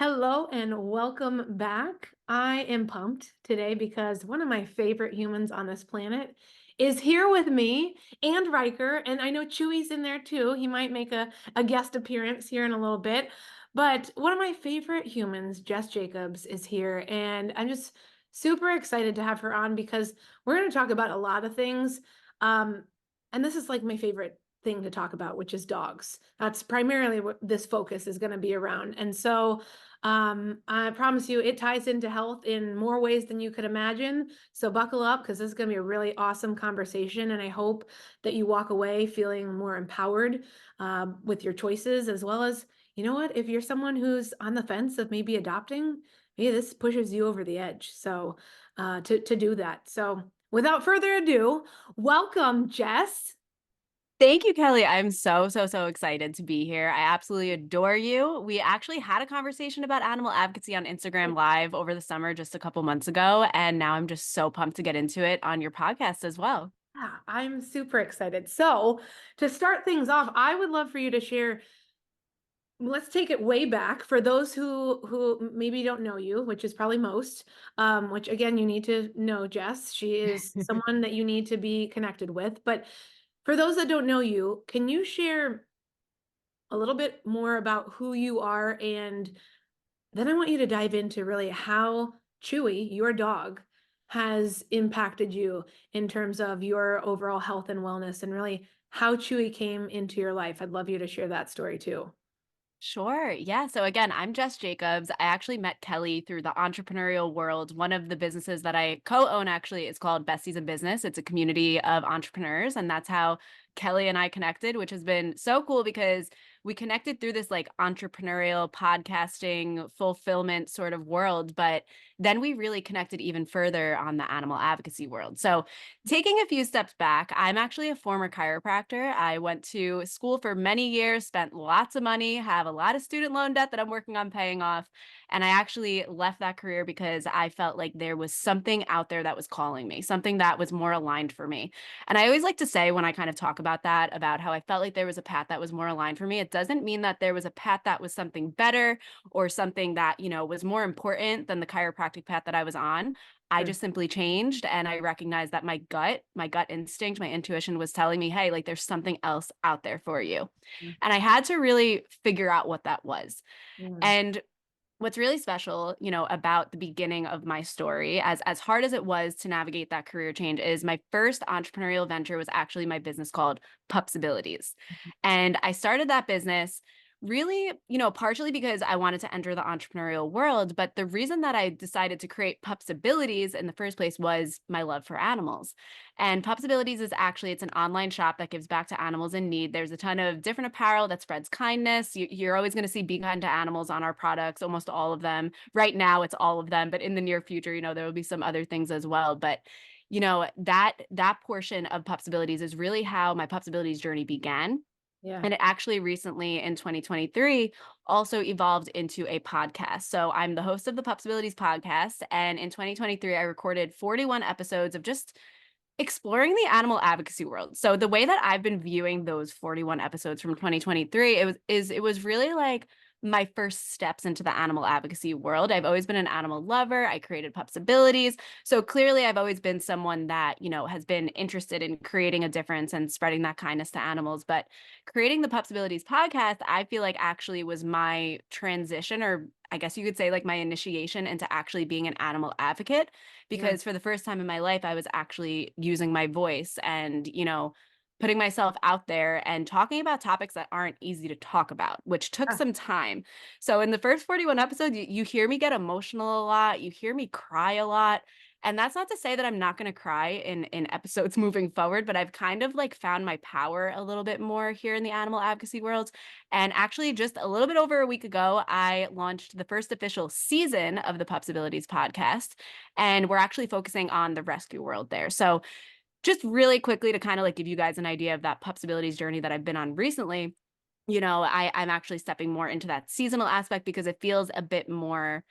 Hello and welcome back. I am pumped today because one of my favorite humans on this planet is here with me and Riker. And I know Chewy's in there too. He might make a guest appearance here in a little bit. But one of my favorite humans, Jess Jacobs, is here. And I'm just super excited to have her on because we're going to talk about a lot of things. Um, and this is like my favorite thing to talk about, which is dogs. That's primarily what this focus is going to be around. And so I promise you it ties into health in more ways than you could imagine. So buckle up because this is going to be a really awesome conversation. And I hope that you walk away feeling more empowered with your choices, as well as, you know what, if you're someone who's on the fence of maybe adopting, maybe this pushes you over the edge. So to do that. So without further ado, welcome, Jess. Thank you, Kelly. I'm so excited to be here. I absolutely adore you. We actually had a conversation about animal advocacy on Instagram Live over the summer just a couple months ago, and now I'm just so pumped to get into it on your podcast as well. Yeah, I'm super excited. So, to start things off, I would love for you to share. Let's take it way back for those who maybe don't know you, which is probably most. Which again, you need to know Jess. She is someone that you need to be connected with. But for those that don't know you, can you share a little bit more about who you are, and then I want you to dive into really how Chewy, your dog, has impacted you in terms of your overall health and wellness, and really how Chewy came into your life. I'd love you to share that story too. Sure. Yeah. So again, I'm Jess Jacobs. I actually met Kelly through the entrepreneurial world. One of the businesses that I co-own actually is called Besties in Business. It's a community of entrepreneurs, and that's how Kelly and I connected, which has been so cool because we connected through this like entrepreneurial podcasting fulfillment sort of world, but then we really connected even further on the animal advocacy world. So taking a few steps back, I'm actually a former chiropractor. I went to school for many years, spent lots of money, have a lot of student loan debt that I'm working on paying off. And I actually left that career because I felt like there was something out there that was calling me, something that was more aligned for me. And I always like to say when I kind of talk about that, about how I felt like there was a path that was more aligned for me, it doesn't mean that there was a path that was something better or something that, was more important than the chiropractic path that I was on. I Sure. just simply changed and I recognized that my gut instinct, my intuition was telling me, hey, like there's something else out there for you. Yeah. And I had to really figure out what that was. Yeah. And what's really special, about the beginning of my story, as hard as it was to navigate that career change, is my first entrepreneurial venture was actually my business called Pups Abilities. And I started that business really, partially because I wanted to enter the entrepreneurial world. But the reason that I decided to create Pups Abilities in the first place was my love for animals. And Pups Abilities is actually, it's an online shop that gives back to animals in need. There's a ton of different apparel that spreads kindness. You're always going to see be kind to animals on our products, almost all of them. Right now it's all of them, but in the near future, there will be some other things as well. But that portion of Pups Abilities is really how my Pups Abilities journey began. Yeah. And it actually recently in 2023 also evolved into a podcast. So I'm the host of the Pups Abilities podcast. And in 2023, I recorded 41 episodes of just exploring the animal advocacy world. So the way that I've been viewing those 41 episodes from 2023, it was really like my first steps into the animal advocacy world. I've always been an animal lover. I created Pups Abilities. So clearly I've always been someone that, has been interested in creating a difference and spreading that kindness to animals. But creating the Pups Abilities podcast, I feel like actually was my transition, or I guess you could say like my initiation into actually being an animal advocate, Yeah. because for the first time in my life, I was actually using my voice and, putting myself out there and talking about topics that aren't easy to talk about, which took Ah, some time. So in the first 41 episodes, you hear me get emotional a lot, you hear me cry a lot. And that's not to say that I'm not going to cry in episodes moving forward, but I've kind of like found my power a little bit more here in the animal advocacy world. And actually, just a little bit over a week ago, I launched the first official season of the Pups Abilities podcast, and we're actually focusing on the rescue world there. So just really quickly to kind of like give you guys an idea of that Pups Abilities journey that I've been on recently, I'm actually stepping more into that seasonal aspect because it feels a bit more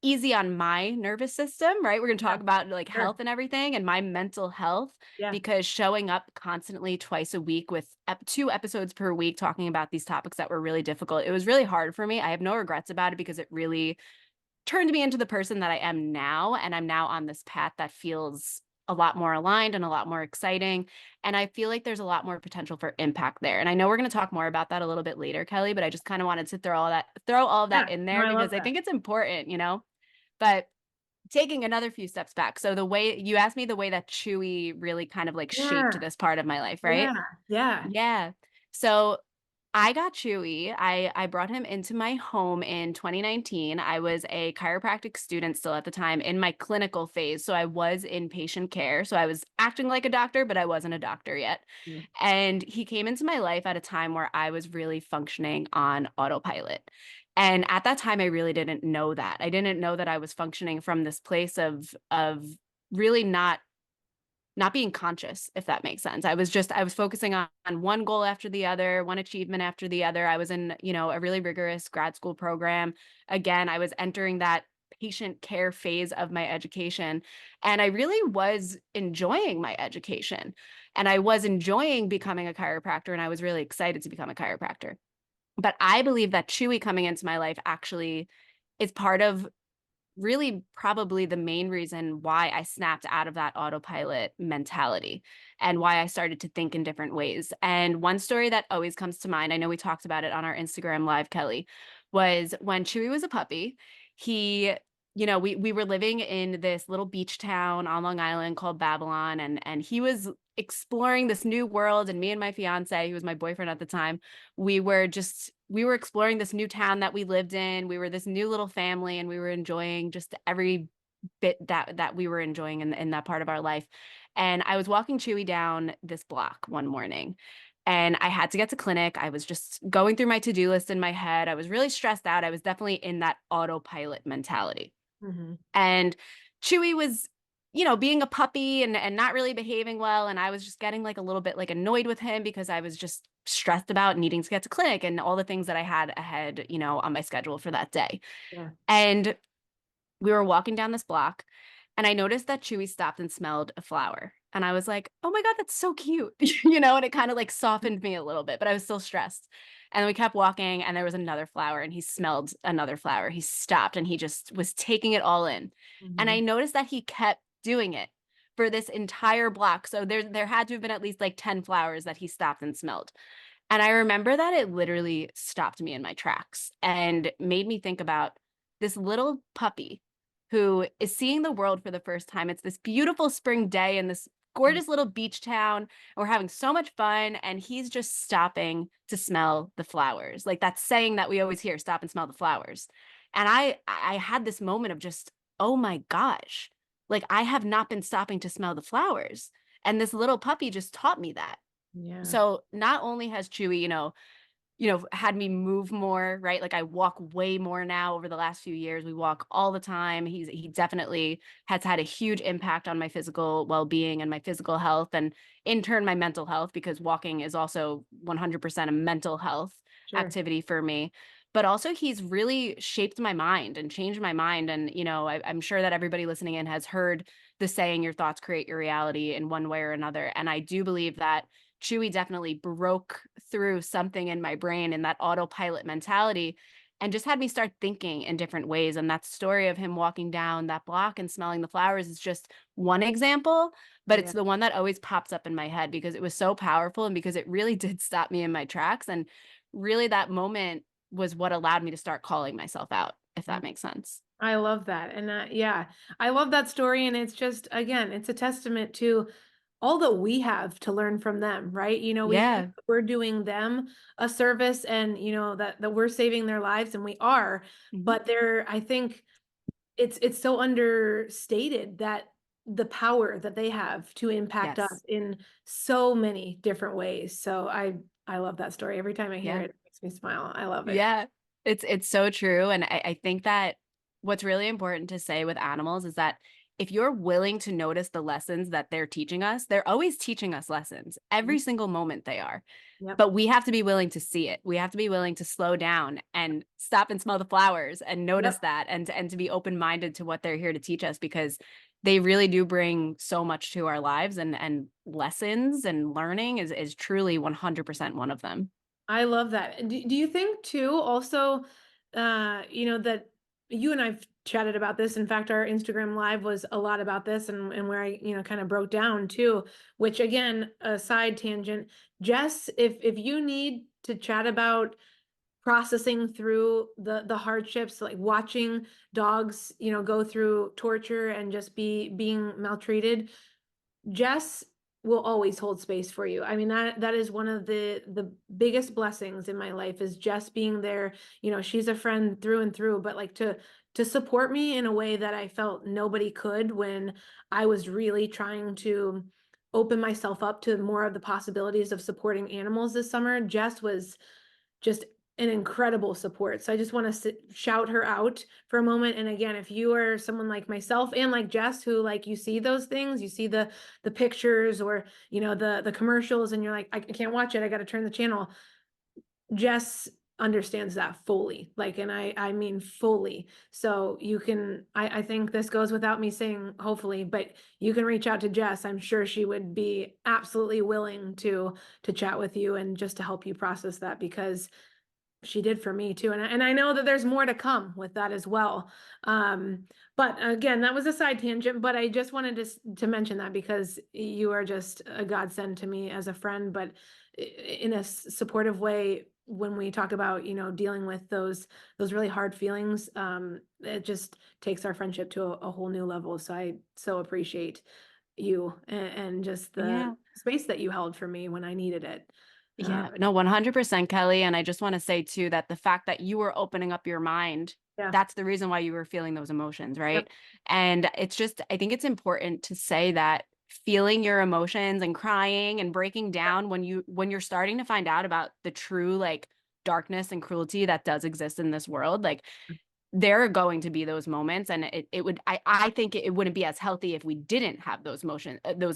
easy on my nervous system, right? We're going to Yeah, talk about like sure. health and everything and my mental health, Yeah. because showing up constantly twice a week with 2 episodes per week talking about these topics that were really difficult, it was really hard for me. I have no regrets about it because it really turned me into the person that I am now. And I'm now on this path that feels a lot more aligned and a lot more exciting. And I feel like there's a lot more potential for impact there. And I know we're going to talk more about that a little bit later, Kelly, but I just kind of wanted to throw all of that Yeah. in No, there I love because I that. think it's important, But taking another few steps back. So the way you asked me, the way that Chewy really kind of like shaped Yeah. this part of my life, right? Yeah. Yeah. Yeah. So I got Chewy. I brought him into my home in 2019. I was a chiropractic student still at the time in my clinical phase. So I was in patient care. So I was acting like a doctor, but I wasn't a doctor yet. Mm. And he came into my life at a time where I was really functioning on autopilot. And at that time, I really didn't know that. I didn't know that I was functioning from this place of really not being conscious, if that makes sense. I was focusing on one goal after the other, one achievement after the other. I was in, a really rigorous grad school program. Again, I was entering that patient care phase of my education. And I really was enjoying my education. And I was enjoying becoming a chiropractor. And I was really excited to become a chiropractor. But I believe that Chewy coming into my life actually is part of really probably the main reason why I snapped out of that autopilot mentality and why I started to think in different ways. And one story that always comes to mind, I know we talked about it on our Instagram live, Kelly, was when Chewy was a puppy. He, we were living in this little beach town on Long Island called Babylon, and he was exploring this new world. And me and my fiance, who was my boyfriend at the time, we were exploring this new town that we lived in. We were this new little family, and we were enjoying just every bit that we were enjoying in that part of our life. And I was walking Chewy down this block one morning, and I had to get to clinic. I was just going through my to-do list in my head. I was really stressed out. I was definitely in that autopilot mentality. Mhm. And Chewy was, being a puppy and not really behaving well. And I was just getting like a little bit like annoyed with him because I was just stressed about needing to get to clinic and all the things that I had ahead, on my schedule for that day. Yeah. And we were walking down this block, and I noticed that Chewy stopped and smelled a flower. And I was like, oh my God, that's so cute. And it kind of like softened me a little bit, but I was still stressed. And we kept walking, and there was another flower, and he smelled another flower. He stopped and he just was taking it all in. And I Mhm. noticed that he kept doing it for this entire block. So there had to have been at least like 10 flowers that he stopped and smelled. And I remember that it literally stopped me in my tracks and made me think about this little puppy who is seeing the world for the first time. It's this beautiful spring day in this Mm. gorgeous little beach town. And we're having so much fun. And he's just stopping to smell the flowers. Like that saying that we always hear, stop and smell the flowers. And I had this moment of just, oh my gosh, like I have not been stopping to smell the flowers. And this little puppy just taught me that. Yeah. So not only has Chewy, had me move more, right? Like I walk way more now over the last few years. We walk all the time. He definitely has had a huge impact on my physical well-being and my physical health, and in turn my mental health, because walking is also 100% a mental health Sure. activity for me. But also he's really shaped my mind and changed my mind. And, I'm sure that everybody listening in has heard the saying, your thoughts create your reality in one way or another. And I do believe that Chewy definitely broke through something in my brain in that autopilot mentality and just had me start thinking in different ways. And that story of him walking down that block and smelling the flowers is just one example, but it's Yeah. the one that always pops up in my head because it was so powerful and because it really did stop me in my tracks. And really, that moment was what allowed me to start calling myself out, if Mm. that makes sense. I love that. And yeah, I love that story. And it's just, again, it's a testament to all that we have to learn from them, right? We think Yeah. that we're doing them a service and, that we're saving their lives, and we are. Mhm. But I think it's so understated that the power that they have to impact us Yes. in so many different ways. So I love that story. Every time I hear Yeah. it, it makes me smile. I love it. Yeah, it's so true. And I think that what's really important to say with animals is that if you're willing to notice the lessons that they're teaching us, they're always teaching us lessons every single moment they are. Yep. But we have to be willing to see it. We have to be willing to slow down and stop and smell the flowers and notice Yep. that, and to be open-minded to what they're here to teach us, because they really do bring so much to our lives, and lessons and learning is truly 100% one of them. I love that. Do you think too also that you and I've chatted about this. In fact, our Instagram live was a lot about this and where I, kind of broke down too, which again, a side tangent. Jess, if you need to chat about processing through the hardships, like watching dogs, go through torture and just being maltreated, Jess will always hold space for you. I mean, that is one of the biggest blessings in my life, is Jess being there. She's a friend through and through, but like to support me in a way that I felt nobody could when I was really trying to open myself up to more of the possibilities of supporting animals this summer. Jess was just an incredible support. So I just want to shout her out for a moment. And again, if you are someone like myself and like Jess, who like you see those things, you see the pictures or the commercials, and you're like, I can't watch it, I got to turn the channel. Jess understands that fully, like, and I mean fully. So you can, I think this goes without me saying, hopefully, but you can reach out to Jess. I'm sure she would be absolutely willing to chat with you and just to help you process that, because she did for me too. And I know that there's more to come with that as well. But again, that was a side tangent, but I just wanted to mention that because you are just a godsend to me as a friend, but in a supportive way when we talk about, dealing with those really hard feelings. It just takes our friendship to a whole new level. So I so appreciate you and just the Yeah. space that you held for me when I needed it. Yeah, no, 100%, Kelly. And I just want to say too that the fact that you were opening up your mind, Yeah. that's the reason why you were feeling those emotions, Yep. right? And it's just, I think it's important to say that feeling your emotions and crying and breaking down when you're starting to find out about the true like darkness and cruelty that does exist in this world, like there are going to be those moments, and it would, I think it wouldn't be as healthy if we didn't have those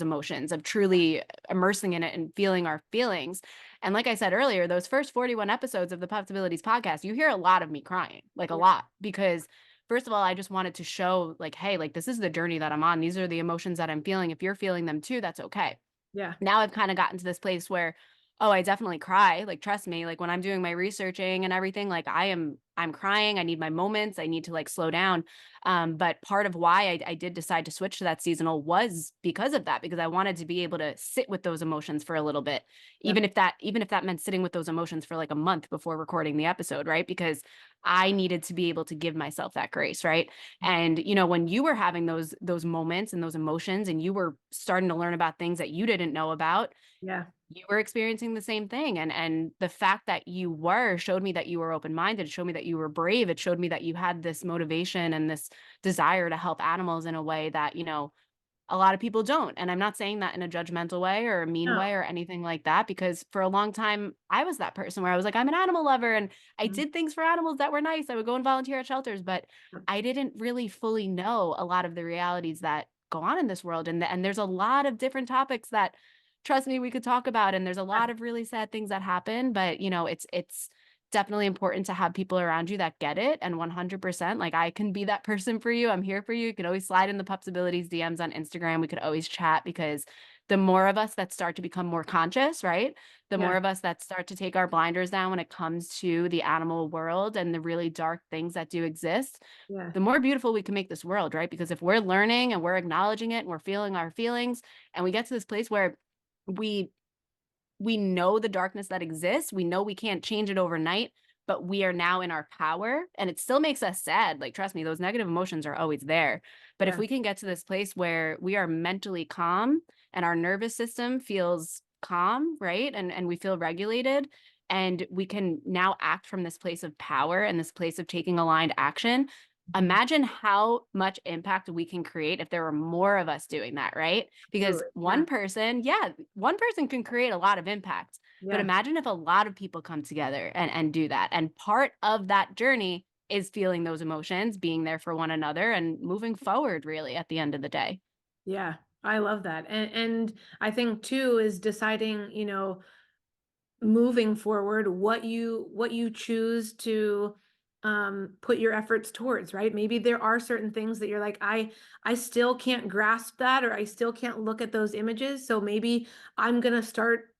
emotions of truly immersing in it and feeling our feelings. And like I said earlier, those first 41 episodes of the Possibilities podcast, you hear a lot of me crying, like a Yeah. lot, because first of all, I just wanted to show like, hey, like this is the journey that I'm on, these are the emotions that I'm feeling, if you're feeling them too, that's okay. Yeah. Now I've kind of gotten to this place where, oh, I definitely cry. Like, trust me, like when I'm doing my researching and everything, like I'm crying. I need my moments. I need to like slow down. But part of why I did decide to switch to that seasonal was because of that, because I wanted to be able to sit with those emotions for a little bit, Yep. even if that meant sitting with those emotions for like a month before recording the episode, right? Because I needed to be able to give myself that grace, right? And when you were having those moments and those emotions, and you were starting to learn about things that you didn't know about, Yeah. you were experiencing the same thing. And the fact that you were showed me that you were open-minded, showed me that you were brave, it showed me that you had this motivation and this desire to help animals in a way that a lot of people don't. And I'm not saying that in a judgmental way or a mean No. way or anything like that, because for a long time I was that person where I was like, I'm an animal lover and I Mhm. did things for animals that were nice. I would go and volunteer at shelters, but I didn't really fully know a lot of the realities that go on in this world. And there's a lot of different topics that, trust me, we could talk about. And there's a Yeah. lot of really sad things that happen, but it's definitely important to have people around you that get it. And 100%, like I can be that person for you. I'm here for you. You can always slide in the Pups Abilities DMs on Instagram. We could always chat, because the more of us that start to become more conscious, right? The Yeah. more of us that start to take our blinders down when it comes to the animal world and the really dark things that do exist, Yeah. the more beautiful we can make this world, right? Because if we're learning and we're acknowledging it and we're feeling our feelings, and we get to this place where we we know the darkness that exists. We know we can't change it overnight, but we are now in our power, and it still makes us sad. Like, trust me, those negative emotions are always there. But if Yeah. we can get to this place where we are mentally calm and our nervous system feels calm, right? And we feel regulated, and we can now act from this place of power and this place of taking aligned action. Mhm. Imagine how much impact we can create if there were more of us doing that, right? Because Absolutely. Yeah. one person, yeah, one person can create a lot of impact. But Yeah. imagine if a lot of people come together and do that. And part of that journey is feeling those emotions, being there for one another, and moving forward really at the end of the day. Yeah, I love that. And I think too is deciding, moving forward what you choose to put your efforts towards, right? Maybe there are certain things that you're like, I still can't grasp that, or I still can't look at those images. So maybe I'm going to start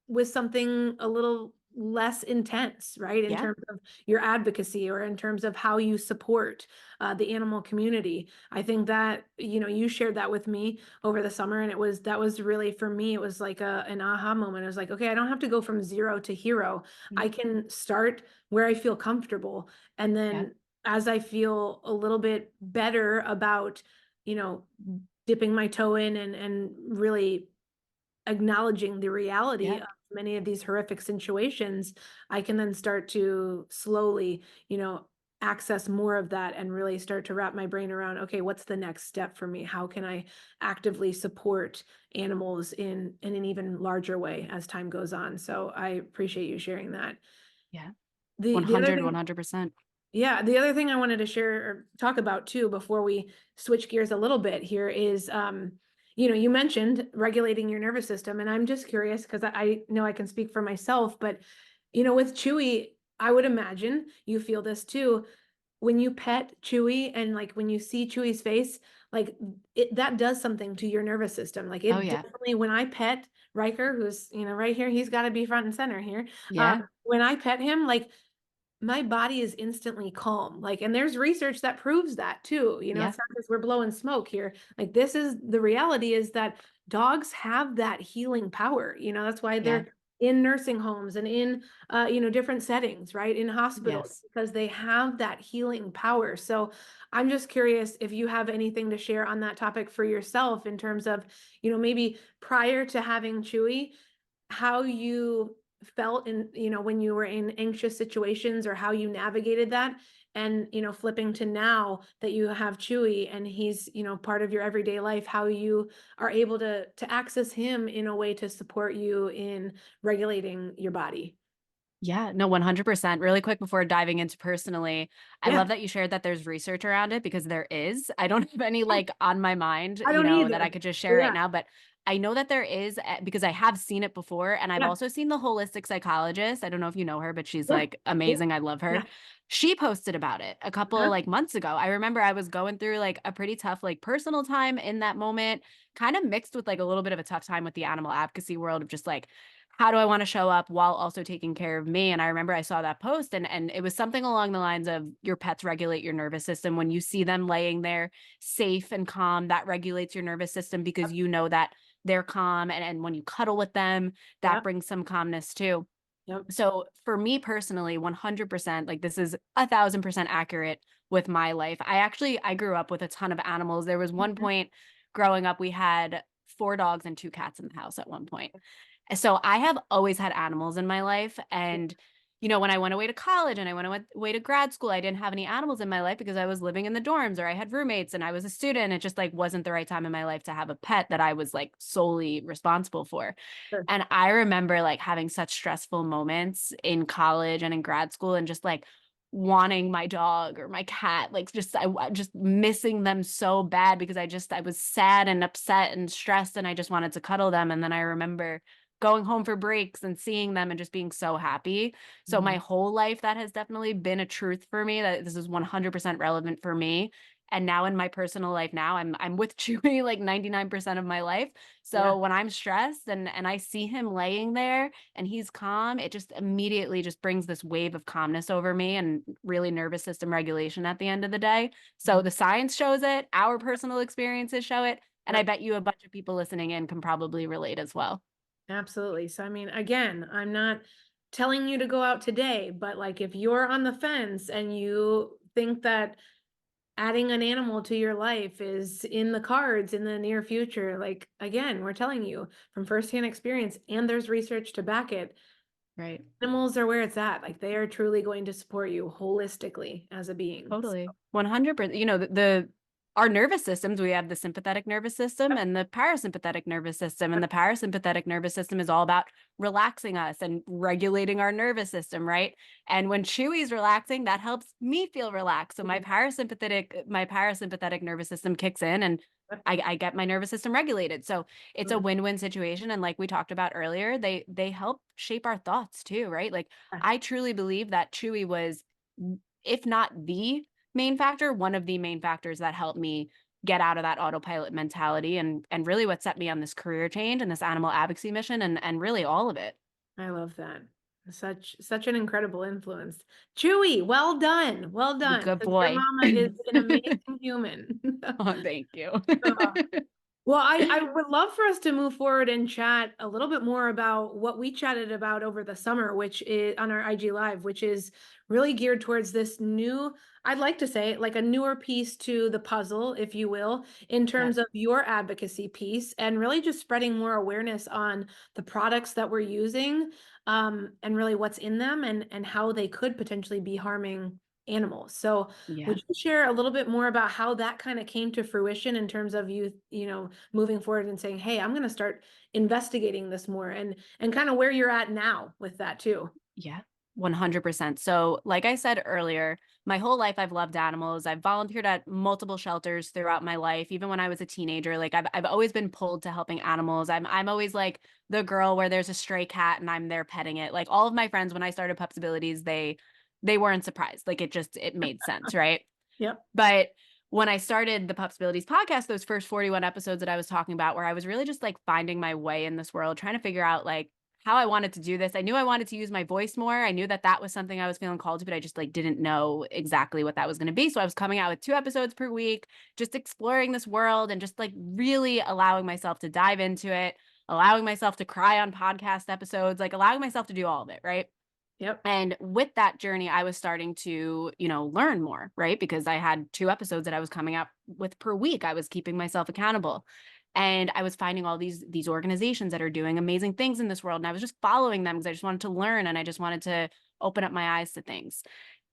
with something a little less intense, right? In Yeah. terms of your advocacy, or in terms of how you support the animal community. I think that, you shared that with me over the summer, and that was really, for me, it was like an aha moment. It was like, okay, I don't have to go from zero to hero. I Mhm. can start where I feel comfortable. And Yeah. then as I feel a little bit better about, you know, dipping my toe in and really acknowledging the reality Yeah. of many of these horrific situations, I can then start to slowly, access more of that and really start to wrap my brain around, okay, what's the next step for me? How can I actively support animals in an even larger way as time goes on? So I appreciate you sharing that. Yeah. The other 100, thing 100%. Yeah, the other thing I wanted to share or talk about too before we switch gears a little bit here is, you mentioned regulating your nervous system, and I'm just curious because I know I can speak for myself, but with Chewy, I would imagine you feel this too. When you pet Chewy and like when you see Chewy's face, like that does something to your nervous system. Like Oh, it yeah. definitely, when I pet Riker, who's right here, he's got to be front and center here. Yeah. When I pet him, like my body is instantly calm. Like, and there's research that proves that too. Yeah. It's not because we're blowing smoke here. Like, this is the reality, is that dogs have that healing power. That's why Yeah. they're in nursing homes and in, different settings, right? In hospitals, Yes. because they have that healing power. So I'm just curious if you have anything to share on that topic for yourself in terms of, maybe prior to having Chewy, how you felt in, when you were in anxious situations, or how you navigated that, and flipping to now that you have Chewy and he's part of your everyday life, how you are able to access him in a way to support you in regulating your body. Yeah, no, 100%. Really quick before diving into personally, I Yeah. love that you shared that there's research around it because there is. I don't have any like on my mind, I don't that I either. could just share right Yeah. now, but I know that there is because I have seen it before and I've Yeah. also seen the holistic psychologist. I don't know if you know her, but she's Yeah. like Yeah. amazing. I love her. Yeah. She posted about it a couple Uh-huh. like months ago. I remember I was going through like a pretty tough like personal time in that moment, kind of mixed with like a little bit of a tough time with the animal advocacy world of just like how do I want to show up while also taking care of me? And I remember I saw that post and it was something along the lines of your pets regulate your nervous system. When you see them laying there safe and calm, that regulates your nervous system because Yep. you know that they're calm. And when you cuddle with them, that Yep. brings some calmness too. Yep. So for me personally, 100%, like this is 1,000% accurate with my life. I grew up with a ton of animals. There was one Mhm. point growing up, we had 4 dogs and 2 cats in the house at one point. So I have always had animals in my life. And, when I went away to college and I went away to grad school, I didn't have any animals in my life because I was living in the dorms or I had roommates and I was a student. It just like wasn't the right time in my life to have a pet that I was like solely responsible for. Sure. And I remember like having such stressful moments in college and in grad school and just like wanting my dog or my cat, like just missing them so bad because I was sad and upset and stressed and I just wanted to cuddle them. And then I remember going home for breaks and seeing them and just being so happy. So my Mhm. whole life that has definitely been a truth for me that this is 100% relevant for me. And now in my personal life now, I'm with Chewy like 99% of my life. Yeah. So when I'm stressed and I see him laying there and he's calm, it just immediately just brings this wave of calmness over me and really nervous system regulation at the end of the day. So Mhm. the science shows it, our personal experiences show it, and I Yep. bet you a bunch of people listening in can probably relate as well. Absolutely. So, I mean, again, I'm not telling you to go out today, but like if you're on the fence and you think that adding an animal to your life is in the cards in the near future, like again, we're telling you from firsthand experience, and there's research to back it. Right. Animals are where it's at. Like they are truly going to support you holistically as a being. Totally. 100%. our nervous systems, we have the sympathetic nervous system and the parasympathetic nervous system. And the parasympathetic nervous system is all about relaxing us and regulating our nervous system, right? And when Chewy's relaxing, that helps me feel relaxed. So my parasympathetic nervous system kicks in and I get my nervous system regulated. So it's a win-win situation. And like we talked about earlier, they help shape our thoughts too, right? Like I truly believe that Chewy was, if not the main factor, one of the main factors that helped me get out of that autopilot mentality and really what set me on this career change and this animal advocacy mission and really all of it. I love that. Such an incredible influence. Chewy, well done. Well done. Good Because your boy. mama is an amazing human. Oh, thank you. Uh, Well, I would love for us to move forward and chat a little bit more about what we chatted about over the summer, which is on our IG Live, which is really geared towards this new, I'd like to say, like a newer piece to the puzzle, if you will, in Yeah. terms of your advocacy piece and really just spreading more awareness on the products that we're using, and really what's in them and how they could potentially be harming animals. So Yeah. would you share a little bit more about how that kind of came to fruition in terms of you moving forward and saying, hey, I'm going to start investigating this more and kind of where you're at now with that too. Yeah. 100%. So, like I said earlier, my whole life I've loved animals. I've volunteered at multiple shelters throughout my life. Even when I was a teenager, like I've always been pulled to helping animals. I'm always like the girl where there's a stray cat and I'm there petting it. Like all of my friends when I started Pups Abilities, they weren't surprised. Like it made sense, right? Yep. But when I started the Pups Abilities podcast, those first 41 episodes that I was talking about, where I was really just like finding my way in this world, trying to figure out like how I wanted to do this. I knew I wanted to use my voice more. I knew that that was something I was feeling called to, but I just like didn't know exactly what that was going to be. So I was coming out with 2 episodes per week, just exploring this world and just like really allowing myself to dive into it, allowing myself to cry on podcast episodes, like allowing myself to do all of it. Right. Yep. And with that journey, I was starting to, learn more, right? Because I had 2 episodes that I was coming up with per week. I was keeping myself accountable. And I was finding all these organizations that are doing amazing things in this world. And I was just following them because I just wanted to learn and I just wanted to open up my eyes to things.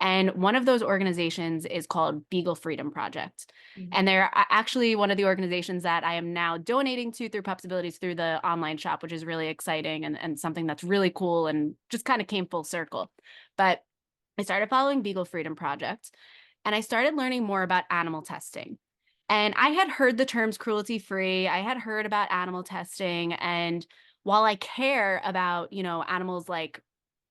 And one of those organizations is called Beagle Freedom Project. And they're actually one of the organizations that I am now donating to through Pups Abilities through the online shop, which is really exciting and something that's really cool and just kind of came full circle. But I started following Beagle Freedom Project and I started learning more about animal testing. And I had heard the terms cruelty free. I had heard about animal testing. And while I care about, animals like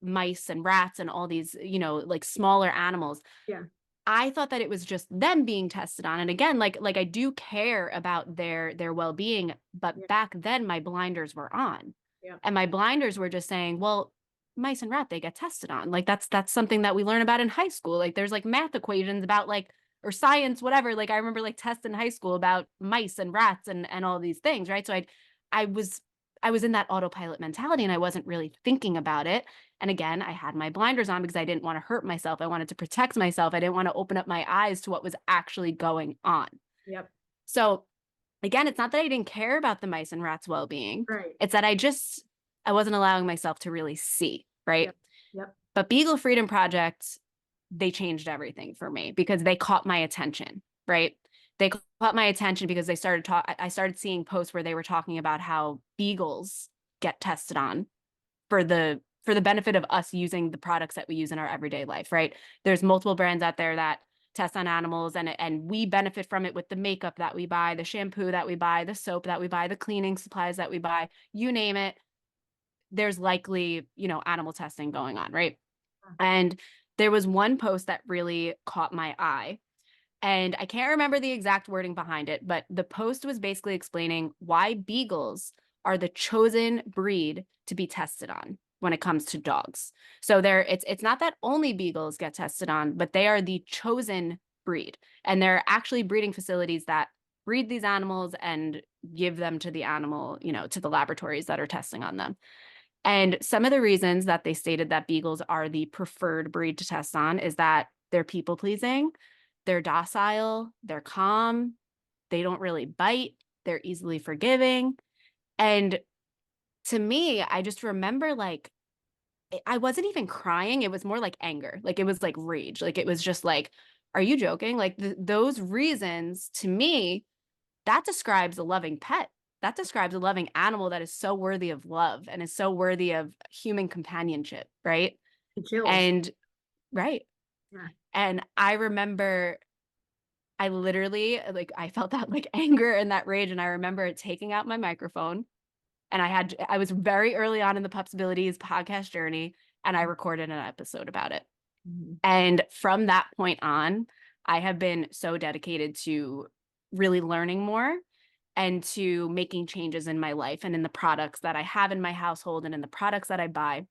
mice and rats and all these, like smaller animals, Yeah. I thought that it was just them being tested on. And again, like I do care about their well-being, but Yeah. back then my blinders were on. Yeah. And my blinders were just saying, well, mice and rat, they get tested on. Like that's something that we learn about in high school. Like there's like math equations about like or science, whatever. Like I remember like tests in high school about mice and rats and all these things, right? So I was I was in that autopilot mentality and I wasn't really thinking about it. And again, I had my blinders on because I didn't want to hurt myself. I wanted to protect myself. I didn't want to open up my eyes to what was actually going on. Yep. So again, it's not that I didn't care about the mice and rats' well-being. Right. It's that I wasn't allowing myself to really see, right? Yep. Yep. But Beagle Freedom Project, they changed everything for me because they caught my attention, right? They caught my attention because I started seeing posts where they were talking about how beagles get tested on for the benefit of us using the products that we use in our everyday life, right? There's multiple brands out there that test on animals and we benefit from it with the makeup that we buy, the shampoo that we buy, the soap that we buy, the cleaning supplies that we buy, you name it. There's likely, animal testing going on, right? And there was one post that really caught my eye. And I can't remember the exact wording behind it, but the post was basically explaining why beagles are the chosen breed to be tested on when it comes to dogs. So it's not that only beagles get tested on, but they are the chosen breed. And there are actually breeding facilities that breed these animals and give them to the animal, to the laboratories that are testing on them. And some of the reasons that they stated that beagles are the preferred breed to test on is that they're people pleasing, they're docile, they're calm, they don't really bite, they're easily forgiving. And to me, I just remember like I wasn't even crying. It was more like anger. Like it was like rage. Like it was just like, are you joking? Like those reasons to me, that describes a loving pet. That describes a loving animal that is so worthy of love and is so worthy of human companionship, right? It chills. And right. Yeah. And I remember I literally like I felt that like anger and that rage. And I remember taking out my microphone and I was very early on in the Pups Abilities podcast journey and I recorded an episode about it. Mhm. And from that point on, I have been so dedicated to really learning more and to making changes in my life and in the products that I have in my household and in the products that I buy.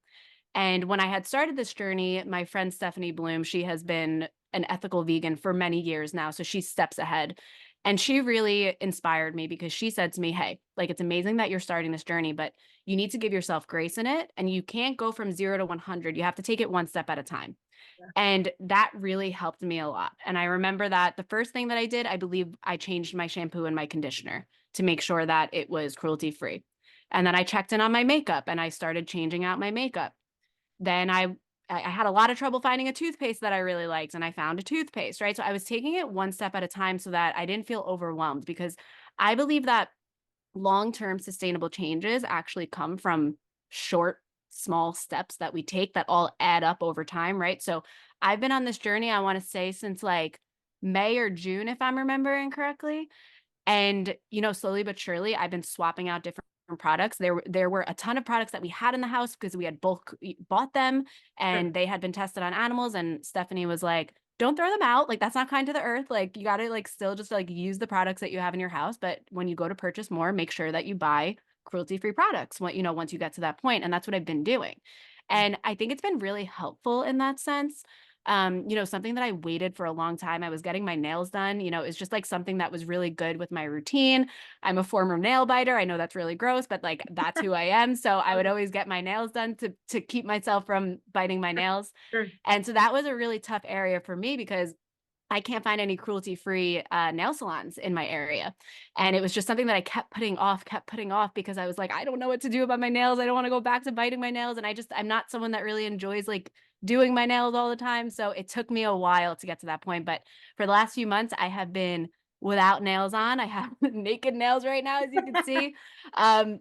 And when I had started this journey, my friend Stephanie Bloom, she has been an ethical vegan for many years now. So she steps ahead. And she really inspired me because she said to me, hey, like it's amazing that you're starting this journey, but you need to give yourself grace in it. And you can't go from 0 to 100. You have to take it one step at a time. Yeah. And that really helped me a lot. And I remember that the first thing that I did, I believe I changed my shampoo and my conditioner to make sure that it was cruelty free. And then I checked in on my makeup and I started changing out my makeup. Then I had a lot of trouble finding a toothpaste that I really liked, and I found a toothpaste, right? So I was taking it one step at a time so that I didn't feel overwhelmed because I believe that long-term sustainable changes actually come from short, small steps that we take that all add up over time, right? So I've been on this journey, I want to say since like May or June, if I'm remembering correctly. And, slowly but surely, I've been swapping out different products. There were a ton of products that we had in the house because we had bulk bought them Sure. and they had been tested on animals. And Stephanie was like, don't throw them out. Like, that's not kind to the earth. Like, you got to like still just like use the products that you have in your house. But when you go to purchase more, make sure that you buy cruelty-free products, once you get to that point. And that's what I've been doing. And I think it's been really helpful in that sense. Something that I waited for a long time. I was getting my nails done, is just like something that was really good with my routine. I'm a former nail biter. I know that's really gross, but like that's who I am. So I would Okay. always get my nails done to keep myself from biting my nails. Sure. And so that was a really tough area for me because I can't find any cruelty-free nail salons in my area. And it was just something that I kept putting off because I was like, I don't know what to do about my nails. I don't want to go back to biting my nails. And I'm not someone that really enjoys like doing my nails all the time. So it took me a while to get to that point. But for the last few months, I have been without nails on. I have naked nails right now, as you can see.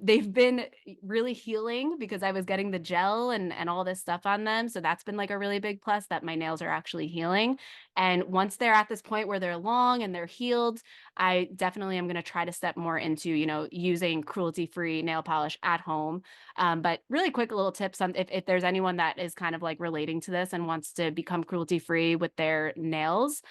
They've been really healing because I was getting the gel and all this stuff on them. So that's been like a really big plus that my nails are actually healing. And once they're at this point where they're long and they're healed, I definitely am going to try to step more into, using cruelty-free nail polish at home. But really quick little tips on if there's anyone that is kind of like relating to this and wants to become cruelty-free with their nails,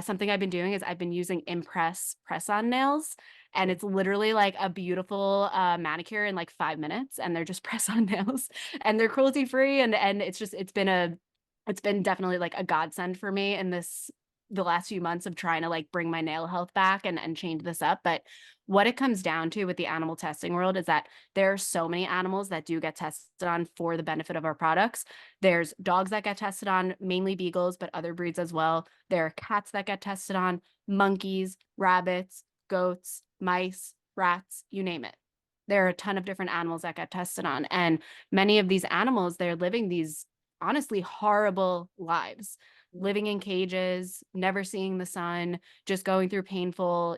something I've been doing is I've been using Impress press-on nails. And it's literally like a beautiful manicure in like 5 minutes, and they're just press-on nails, and they're cruelty-free, and it's been definitely like a godsend for me in the last few months of trying to like bring my nail health back and change this up. But what it comes down to with the animal testing world is that there are so many animals that do get tested on for the benefit of our products. There's dogs that get tested on, mainly beagles, but other breeds as well. There are cats that get tested on, monkeys, rabbits, goats, mice, rats, you name it. There are a ton of different animals that get tested on. And many of these animals, they're living these honestly horrible lives, living in cages, never seeing the sun, just going through painful,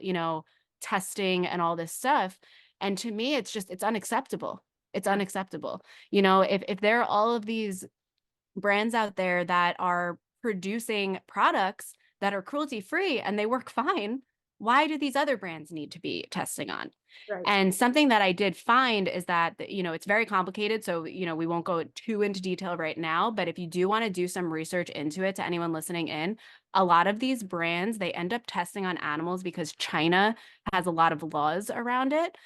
testing and all this stuff. And to me, it's unacceptable. It's Yeah. unacceptable. If there are all of these brands out there that are producing products that are cruelty free and they work fine, why do these other brands need to be testing on? Right. And something that I did find is that, it's very complicated. So, we won't go too into detail right now, but if you do want to do some research into it to anyone listening in, a lot of these brands, they end up testing on animals because China has a lot of laws around it.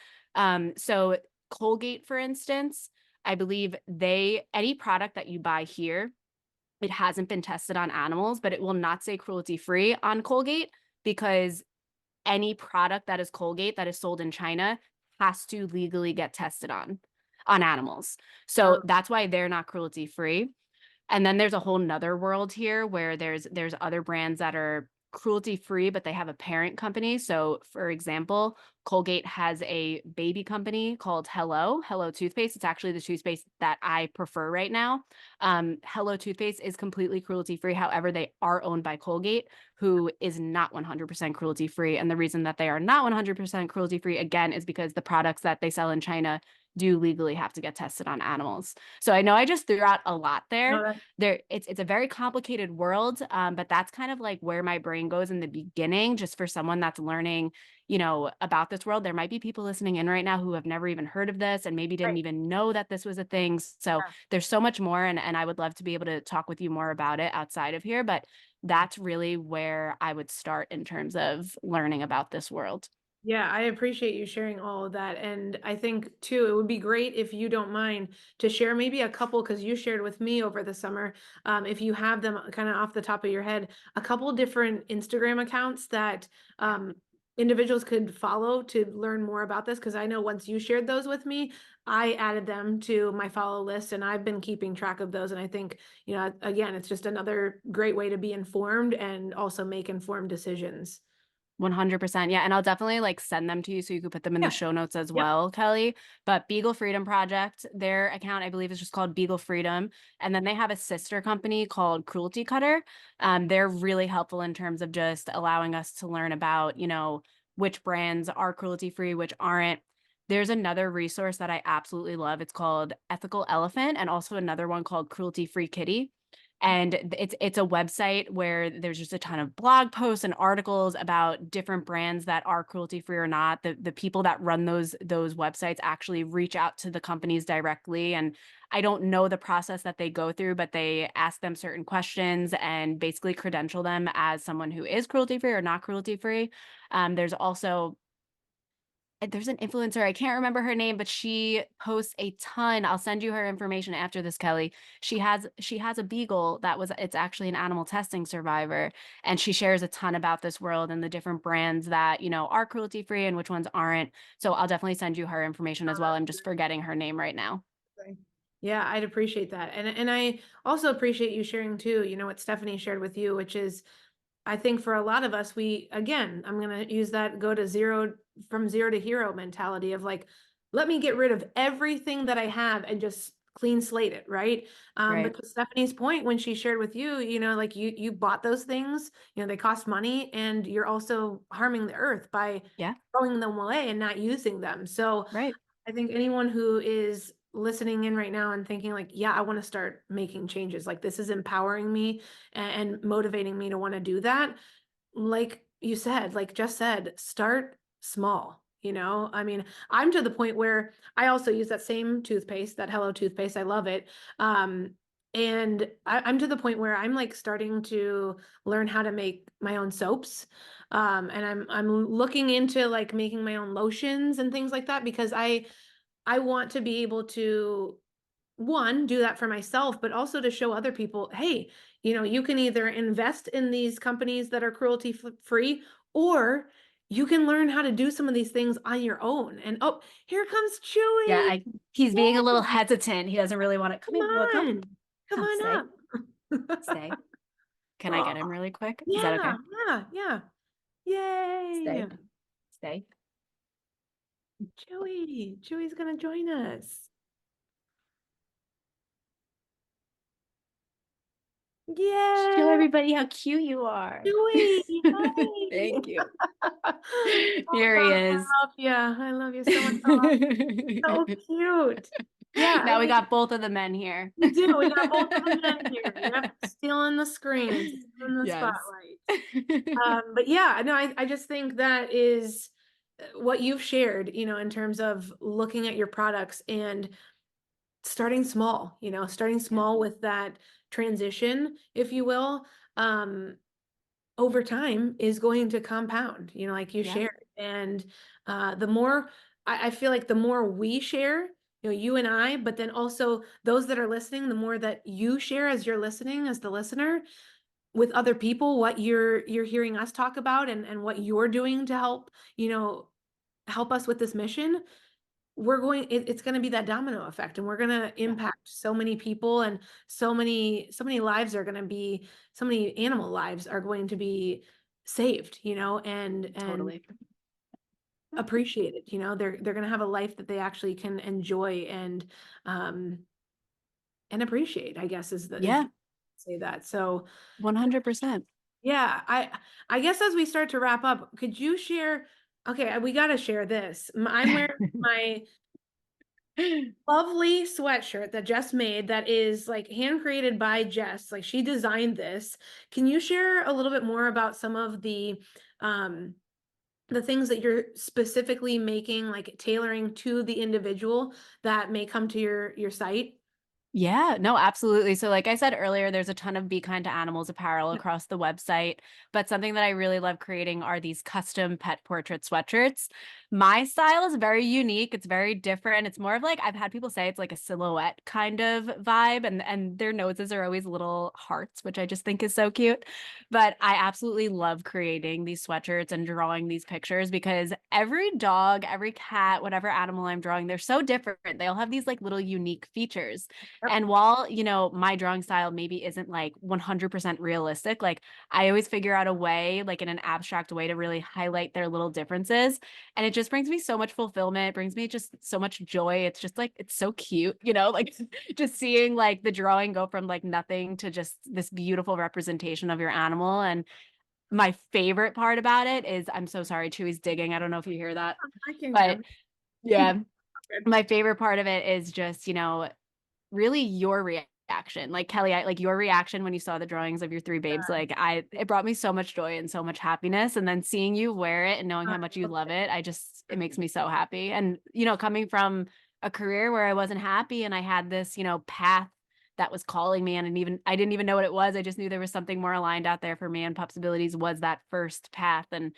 So Colgate, for instance, I believe any product that you buy here, it hasn't been tested on animals, but it will not say cruelty free on Colgate because any product that is Colgate that is sold in China has to legally get tested on animals. So Oh, that's why they're not cruelty free. And then there's a whole nother world here where there's other brands that are cruelty-free, but they have a parent company. So, for example, Colgate has a baby company called Hello toothpaste. It's actually the toothpaste that I prefer right now. Hello toothpaste is completely cruelty-free. However, they are owned by Colgate, who is not 100% cruelty-free. And the reason that they are not 100% cruelty-free, again, is because the products that they sell in China do legally have to get tested on animals. So I know I just threw out a lot there. No, that It's a very complicated world, but that's kind of like where my brain goes in the beginning, just for someone that's learning, about this world. There might be people listening in right now who have never even heard of this and maybe didn't right. even know that this was a thing. So Yeah. there's so much more, and I would love to be able to talk with you more about it outside of here, but that's really where I would start in terms of learning about this world. Yeah, I appreciate you sharing all of that. And I think too, it would be great if you don't mind to share maybe a couple, because you shared with me over the summer, if you have them kind of off the top of your head, a couple different Instagram accounts that individuals could follow to learn more about this. Because I know once you shared those with me, I added them to my follow list and I've been keeping track of those. And I think, again, it's just another great way to be informed and also make informed decisions. 100%. Yeah. And I'll definitely like send them to you so you could put them in the Yeah. show notes as Yep. well, Kelly. But Beagle Freedom Project, their account, I believe, is just called Beagle Freedom. And then they have a sister company called Cruelty Cutter. They're really helpful in terms of just allowing us to learn about, which brands are cruelty free, which aren't. There's another resource that I absolutely love. It's called Ethical Elephant, and also another one called Cruelty Free Kitty. And it's a website where there's just a ton of blog posts and articles about different brands that are cruelty free or not. The people that run those websites actually reach out to the companies directly, and I don't know the process that they go through, but they ask them certain questions and basically credential them as someone who is cruelty free or not cruelty free. There's also there's an influencer, I can't remember her name, but she posts a ton. I'll send you her information after this, Kelly. She has a beagle it's actually an animal testing survivor, and she shares a ton about this world and the different brands that, are cruelty free and which ones aren't. So I'll definitely send you her information as well. I'm just forgetting her name right now. Okay. Yeah, I'd appreciate that. And I also appreciate you sharing too, what Stephanie shared with you, which is I think for a lot of us, again, I'm going to use that go to zero from zero to hero mentality of like, let me get rid of everything that I have and just clean slate it, right? But Right. to Stephanie's point, when she shared with you, like you bought those things, they cost money and you're also harming the earth by Yeah. throwing them away and not using them. So Right. I think anyone who is listening in right now and thinking like, yeah, I want to start making changes. Like this is empowering me and motivating me to want to do that. Like you said, like just said, start small. I mean, I'm to the point where I also use that same toothpaste, that Hello toothpaste. I love it. And I'm to the point where I'm like starting to learn how to make my own soaps. And I'm looking into like making my own lotions and things like that because I want to be able to one, do that for myself, but also to show other people, hey, you can either invest in these companies that are cruelty free, or you can learn how to do some of these things on your own. And oh, here comes Yeah. Chewy. He's being a little Yay, hesitant. He doesn't really want to come come in. You want to come? on. Come Come, on stay. up. Stay. Can I Oh, get him really quick? Is that yeah, okay? yeah, yeah. Yay. Stay. Stay. Chewy's gonna join us. Show Yay. everybody how cute you are. Chewy, hi. Thank you. Oh Here he gosh, is. I love you. I love you so much. Oh, so cute. Yeah, I Now we mean, got both of the men here. we do. We got both of them in here. Yep, stealing the screen, stealing the Yes. spotlight. But yeah, no, I just think that is what you've shared, in terms of looking at your products and starting small, starting Yeah. small with that transition, if you will. Um, over time is going to compound, like you Yeah. shared. And the more I feel like the more we share, you and I, but then also those that are listening, the more that you share as you're listening, as the listener, with other people, what you're hearing us talk about and what you're doing to help, help us with this mission, it's going to be that domino effect and we're going to Yeah. impact so many people and so many lives are going to be so many animal lives are going to be saved, and Totally. appreciated. They're gonna have a life that they actually can enjoy um and appreciate, I guess is Yeah, say that. So 100%. yeah, I guess as we start to wrap up, could you share, okay, we gotta share this. I'm wearing my lovely sweatshirt that Jess made that is like hand created by Jess. Like she designed this. Can you share a little bit more about some of um the things that you're specifically making, like tailoring to the individual that may come to your site? Yeah, no, absolutely. So, like I said earlier, there's a ton of Be Kind to Animals apparel Yeah. across the website. But something that I really love creating are these custom pet portrait sweatshirts. My style is very unique. It's very different. It's more of like I've had people say it's like a silhouette kind of vibe, and their noses are always little hearts, which I just think is so cute. But I absolutely love creating these sweatshirts and drawing these pictures because every dog, every cat, whatever animal I'm drawing, they're so different. They all have these like little unique features. Yep. And while, my drawing style maybe isn't like 100% realistic, like I always figure out a way, like in an abstract way to really highlight their little differences. And it just brings me so much fulfillment, it brings me just so much joy. It's just like, it's so cute, like just seeing like the drawing go from like nothing to just this beautiful representation of your animal. And my favorite part about it is I'm so sorry, Chewy's digging. I don't know if you hear that, I can hear but him. yeah, Good. my favorite part of it is just, really your reaction. Like Kelly, like your reaction when you saw the drawings of your three babes, like it brought me so much joy and so much happiness. And then seeing you wear it and knowing I how much you love love it, it makes me so happy. And, coming from a career where I wasn't happy and I had this, path that was calling me and I didn't even know what it was. I just knew there was something more aligned out there for me, and Pups Abilities was that first path. And,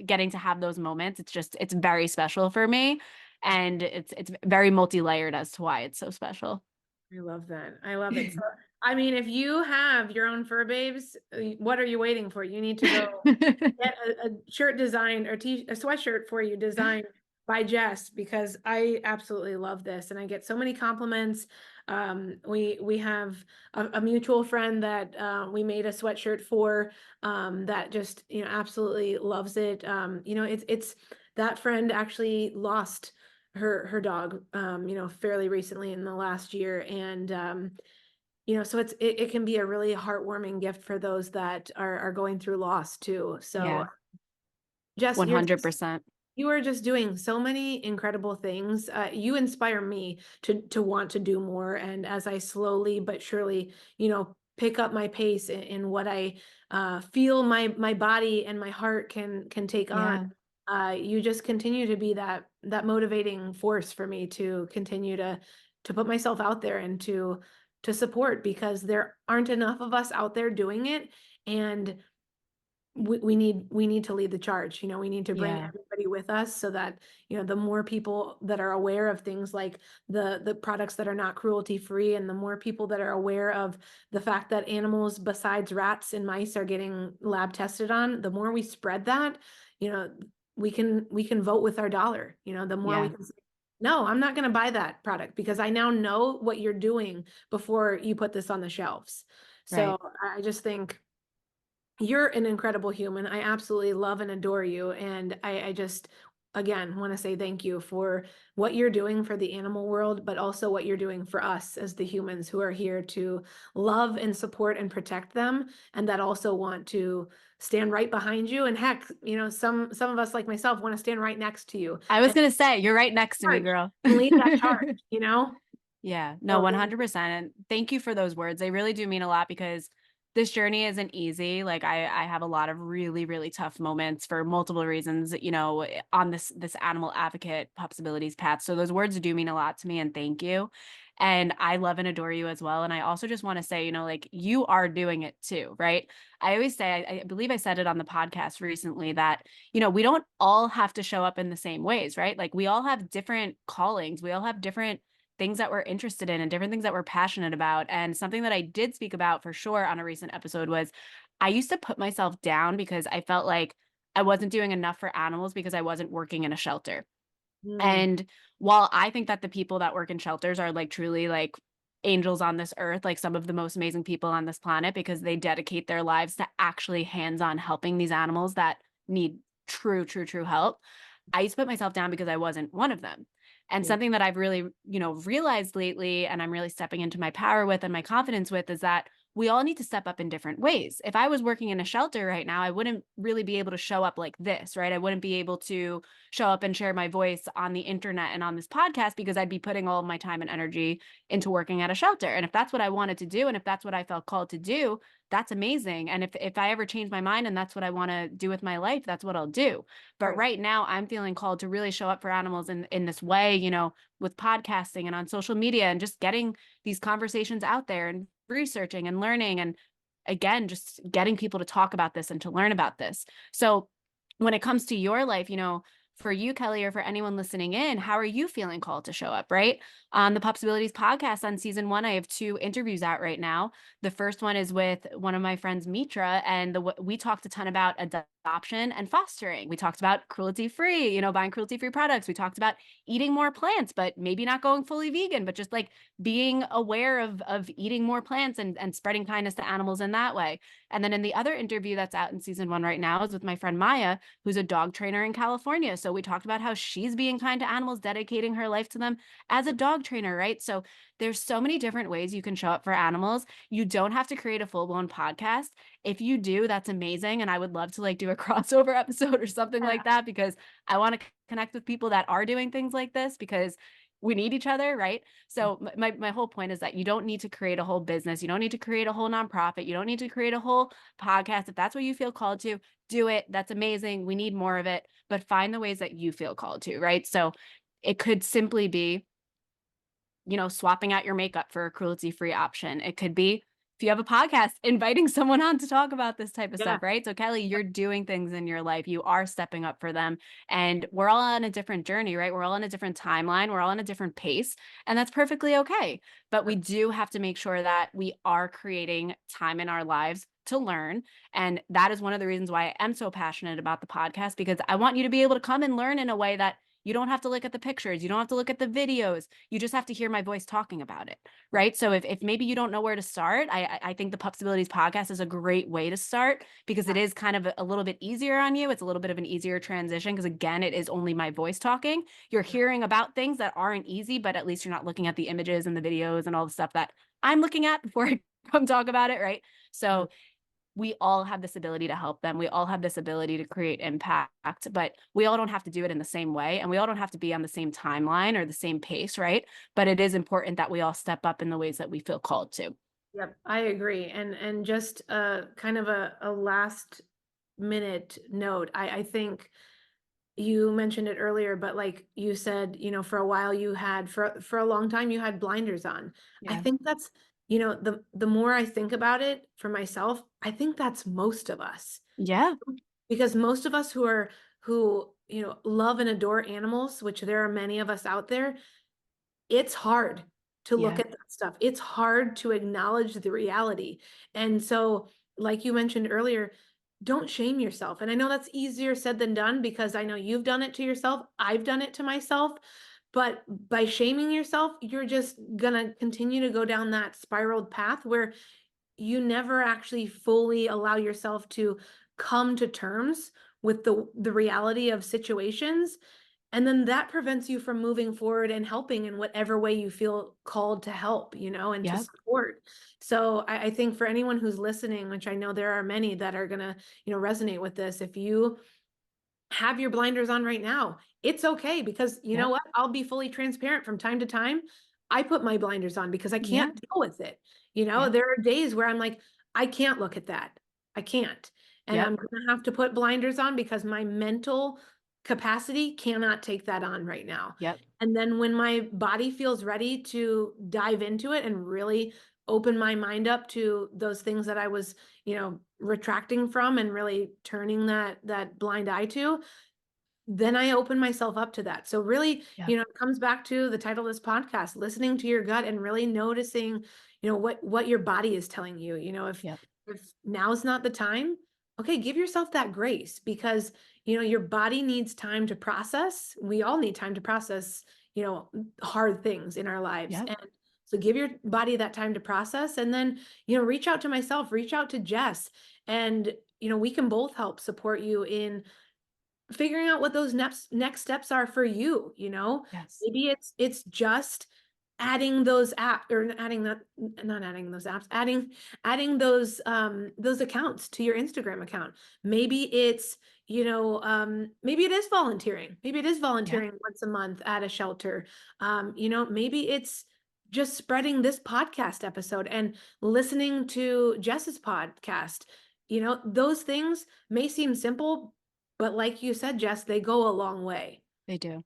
getting to have those moments, it's very special for me. And it's very multi-layered as to why it's so special. I love that. I love it. So, I mean, if you have your own fur babes, what are you waiting for? You need to go get a shirt designed or a sweatshirt for you designed by Jess, because I absolutely love this and I get so many compliments. We have a mutual friend that we made a sweatshirt for, that just absolutely loves it. It's that friend actually lost her dog, fairly recently in the last year, and so it can be a really heartwarming gift for those that are going through loss too. So Yeah, Jess, 100%. you are just doing so many incredible things. You inspire me to want to do more. And as I slowly but surely, pick up my pace in what I feel my body and my heart can take on, Yeah. you just continue to be that motivating force for me to continue to put myself out there and to support, because there aren't enough of us out there doing it. And we need to lead the charge. We need to bring Yeah. everybody with us so that the more people that are aware of things like the products that are not cruelty free, and the more people that are aware of the fact that animals besides rats and mice are getting lab tested on, the more we spread that, you know we can vote with our dollar. The more we Yeah. can say, no, I'm not going to buy that product because I now know what you're doing before you put this on the shelves. So Right. I just think you're an incredible human. I absolutely love and adore you. And I just, again, want to say thank you for what you're doing for the animal world, but also what you're doing for us as the humans who are here to love and support and protect them. And that also want to stand right behind you. And heck, some of us like myself want to stand right next to you I was and gonna say, you're right next to me, charge girl. and lead that charge. Yeah, no, So thank 100%. And thank you for those words. They really do mean a lot because this journey isn't easy. Like I have a lot of really, really tough moments for multiple reasons, on this animal advocate possibilities path. So those words do mean a lot to me, and thank you. And I love and adore you as well. And I also just want to say, like you are doing it too, right? I always say, I believe I said it on the podcast recently that, we don't all have to show up in the same ways, right? Like we all have different callings. We all have different things that we're interested in and different things that we're passionate about. And something that I did speak about for sure on a recent episode was I used to put myself down because I felt like I wasn't doing enough for animals because I wasn't working in a shelter. you. And while I think that the people that work in shelters are like truly like angels on this earth, like some of the most amazing people on this planet, because they dedicate their lives to actually hands-on helping these animals that need true, true, true help. I used to put myself down because I wasn't one of them. And Yeah. something that I've really, realized lately, and I'm really stepping into my power with and my confidence with, is that we all need to step up in different ways. If I was working in a shelter right now, I wouldn't really be able to show up like this, right? I wouldn't be able to show up and share my voice on the internet and on this podcast because I'd be putting all of my time and energy into working at a shelter. And if that's what I wanted to do, and if that's what I felt called to do, that's amazing. And if I ever change my mind and that's what I want to do with my life, that's what I'll do. But Right. right now I'm feeling called to really show up for animals in this way, with podcasting and on social media and just getting these conversations out there and researching and learning, and again, just getting people to talk about this and to learn about this. So when it comes to your life, for you, Kelly, or for anyone listening in, how are you feeling called to show up, right? On the Possibilities podcast on season 1, I have 2 interviews out right now. The first one is with one of my friends, Mitra, and we talked a ton about adoption and fostering. We talked about cruelty-free, buying cruelty-free products. We talked about eating more plants, but maybe not going fully vegan, but just like being aware of eating more plants and spreading kindness to animals in that way. And then in the other interview that's out in season 1 right now is with my friend Maya, who's a dog trainer in California. So we talked about how she's being kind to animals, dedicating her life to them as a dog trainer, right? So there's so many different ways you can show up for animals. You don't have to create a full-blown podcast. If you do, that's amazing. And I would love to like do a crossover episode or something Yeah. like that, because I want to connect with people that are doing things like this, because we need each other, right? So my whole point is that you don't need to create a whole business. You don't need to create a whole nonprofit. You don't need to create a whole podcast. If that's what you feel called to, do it. That's amazing. We need more of it, but find the ways that you feel called to, right? So it could simply be, swapping out your makeup for a cruelty-free option. It could be, if you have a podcast, inviting someone on to talk about this type of Yeah. stuff, right? So Kelly, you're doing things in your life. You are stepping up for them. And we're all on a different journey, right? We're all on a different timeline. We're all on a different pace. And that's perfectly okay. But we do have to make sure that we are creating time in our lives to learn. And that is one of the reasons why I am so passionate about the podcast, because I want you to be able to come and learn in a way that you don't have to look at the pictures. You don't have to look at the videos. You just have to hear my voice talking about it, right? So if maybe you don't know where to start, I think the Possibilities podcast is a great way to start, because it is kind of a little bit easier on you. It's a little bit of an easier transition because, again, it is only my voice talking. You're hearing about things that aren't easy, but at least you're not looking at the images and the videos and all the stuff that I'm looking at before I come talk about it, right? Mhm. So we all have this ability to help them. We all have this ability to create impact, but we all don't have to do it in the same way. And we all don't have to be on the same timeline or the same pace, right? But it is important that we all step up in the ways that we feel called to. Yep, I agree. And just kind of a last minute note. I think you mentioned it earlier, but like you said, for a while you had for a long time you had blinders on. I Yeah. think that's, the more I think about it for myself, I think that's most of us. Yeah. Because most of us who, love and adore animals, which there are many of us out there, it's hard to look Yeah. at that stuff. It's hard to acknowledge the reality. And so, like you mentioned earlier, don't shame yourself. And I know that's easier said than done because I know you've done it to yourself. I've done it to myself. But by shaming yourself, you're just gonna continue to go down that spiraled path where you never actually fully allow yourself to come to terms with the reality of situations, and then that prevents you from moving forward and helping in whatever way you feel called to help, and to Yep. support. So I think for anyone who's listening, which I know there are many that are gonna, resonate with this, if you have your blinders on right now, it's okay, because you know Yep. what? I'll be fully transparent from time to time. I put my blinders on because I Yeah. can't deal with it. Yep. There are days where I'm like, I can't look at that. I can't. And Yep. I'm gonna have to put blinders on because my mental capacity cannot take that on right now. Yep. And then when my body feels ready to dive into it and really open my mind up to those things that I was, retracting from and really turning that blind eye to, then I open myself up to that. So really, Yep. it comes back to the title of this podcast, listening to your gut and really noticing, what your body is telling you. Yep. If now's not the time, okay, give yourself that grace, because, your body needs time to process. We all need time to process, hard things in our lives. Yep. And So give your body that time to process, and then, reach out to myself, reach out to Jess, and, we can both help support you in figuring out what those next steps are for you, Yes. maybe it's just adding those app or adding that not adding those apps, adding those accounts to your Instagram account. Maybe it's, maybe it is volunteering. Maybe it is Yeah, volunteering once a month at a shelter. Maybe it's just spreading this podcast episode and listening to Jess's podcast. Those things may seem simple, but like you said, Jess, they go a long way. they do.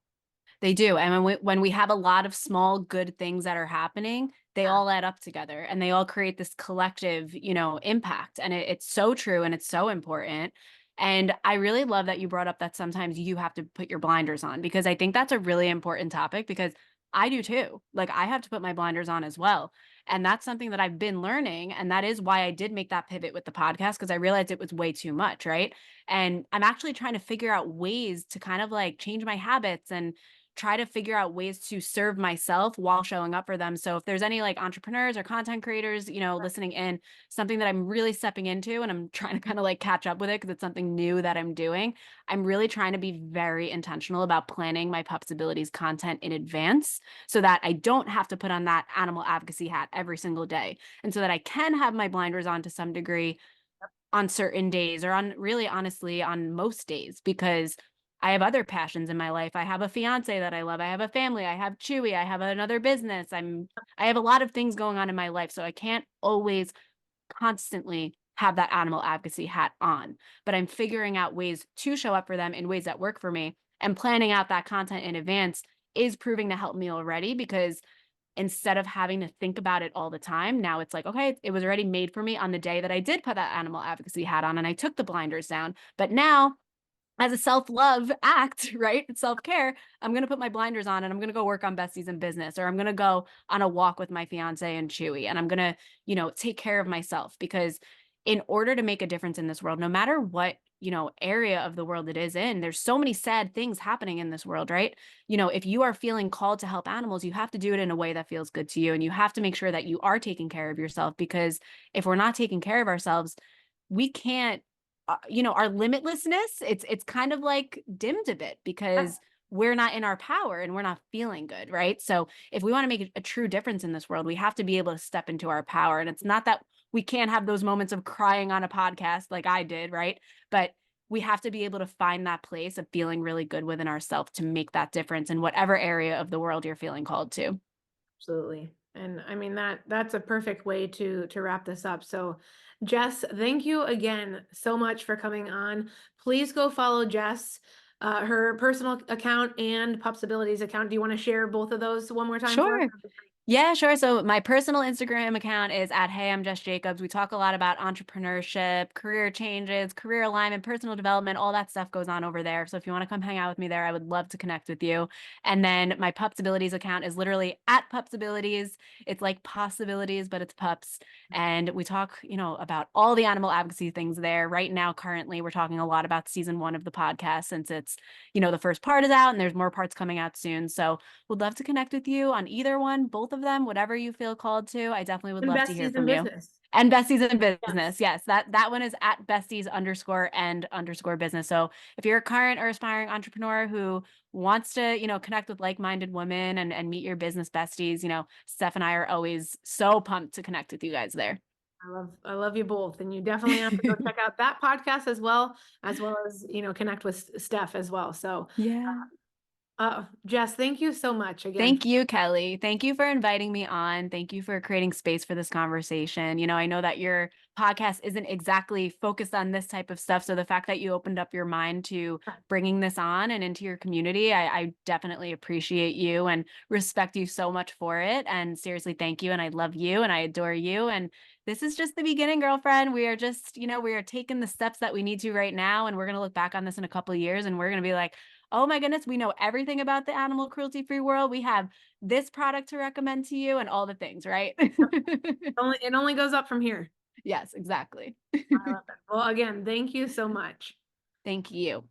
They do. And when we have a lot of small good things that are happening, they Yeah. all add up together and they all create this collective, impact. And it's so true and it's so important. And I really love that you brought up that sometimes you have to put your blinders on, because I think that's a really important topic, because I do too. Like, I have to put my blinders on as well. And that's something that I've been learning. And that is why I did make that pivot with the podcast, because I realized it was way too much. Right. And I'm actually trying to figure out ways to kind of like change my habits and try to figure out ways to serve myself while showing up for them. So if there's any like entrepreneurs or content creators, listening in, something that I'm really stepping into and I'm trying to kind of like catch up with it because it's something new that I'm doing. I'm really trying to be very intentional about planning my Pups Abilities content in advance so that I don't have to put on that animal advocacy hat every single day. And so that I can have my blinders on to some degree on certain days, or on, really honestly, on most days, because I have other passions in my life. I have a fiance that I love. I have a family. I have Chewy. I have another business. I have a lot of things going on in my life. So I can't always constantly have that animal advocacy hat on, but I'm figuring out ways to show up for them in ways that work for me. And planning out that content in advance is proving to help me already, because instead of having to think about it all the time, now it's like, okay, it was already made for me on the day that I did put that animal advocacy hat on and I took the blinders down. But now, as a self-love act, right? It's self-care. I'm going to put my blinders on and I'm going to go work on Besties in Business, or I'm going to go on a walk with my fiance and Chewy, and I'm going to, take care of myself, because in order to make a difference in this world, no matter what, area of the world it is in, there's so many sad things happening in this world, right? If you are feeling called to help animals, you have to do it in a way that feels good to you. And you have to make sure that you are taking care of yourself, because if we're not taking care of ourselves, we can't, our limitlessness, it's kind of like dimmed a bit, because we're not in our power and we're not feeling good, right? So if we want to make a true difference in this world, we have to be able to step into our power. And it's not that we can't have those moments of crying on a podcast like I did, right? But we have to be able to find that place of feeling really good within ourselves to make that difference in whatever area of the world you're feeling called to. Absolutely. And I mean that's a perfect way to wrap this up. So, Jess, thank you again so much for coming on. Please go follow Jess, her personal account and Pups Abilities account. Do you want to share both of those one more time for us? Sure. Yeah, sure. So my personal Instagram account is at Hey, I'm Jess Jacobs. We talk a lot about entrepreneurship, career changes, career alignment, personal development, all that stuff goes on over there. So if you want to come hang out with me there, I would love to connect with you. And then my Pups Abilities account is literally at Pups Abilities. It's like possibilities, but it's pups. And we talk, about all the animal advocacy things there. Right now, currently, we're talking a lot about season 1 of the podcast, since it's, the first part is out and there's more parts coming out soon. So would love to connect with you on either one, both of them, whatever you feel called to. I definitely would And love to hear Besties in from you. Business. And Besties in Yes. Business. Yes, that one is at besties _and business. So if you're a current or aspiring entrepreneur who wants to, connect with like-minded women and meet your business besties, Steph and I are always so pumped to connect with you guys there. I love you both, and you definitely have to go check out that podcast as well as connect with Steph as well. So, Yeah. Jess, thank you so much again. Thank you, Kelly. Thank you for inviting me on. Thank you for creating space for this conversation. I know that your podcast isn't exactly focused on this type of stuff. So the fact that you opened up your mind to bringing this on and into your community, I definitely appreciate you and respect you so much for it. And seriously, thank you. And I love you and I adore you. And this is just the beginning, girlfriend. We are just, we are taking the steps that we need to right now. And we're going to look back on this in a couple of years and we're going to be like, oh my goodness, we know everything about the animal cruelty-free world. We have this product to recommend to you and all the things, right? It only goes up from here. Yes, exactly. I love it. Well, again, thank you so much. Thank you.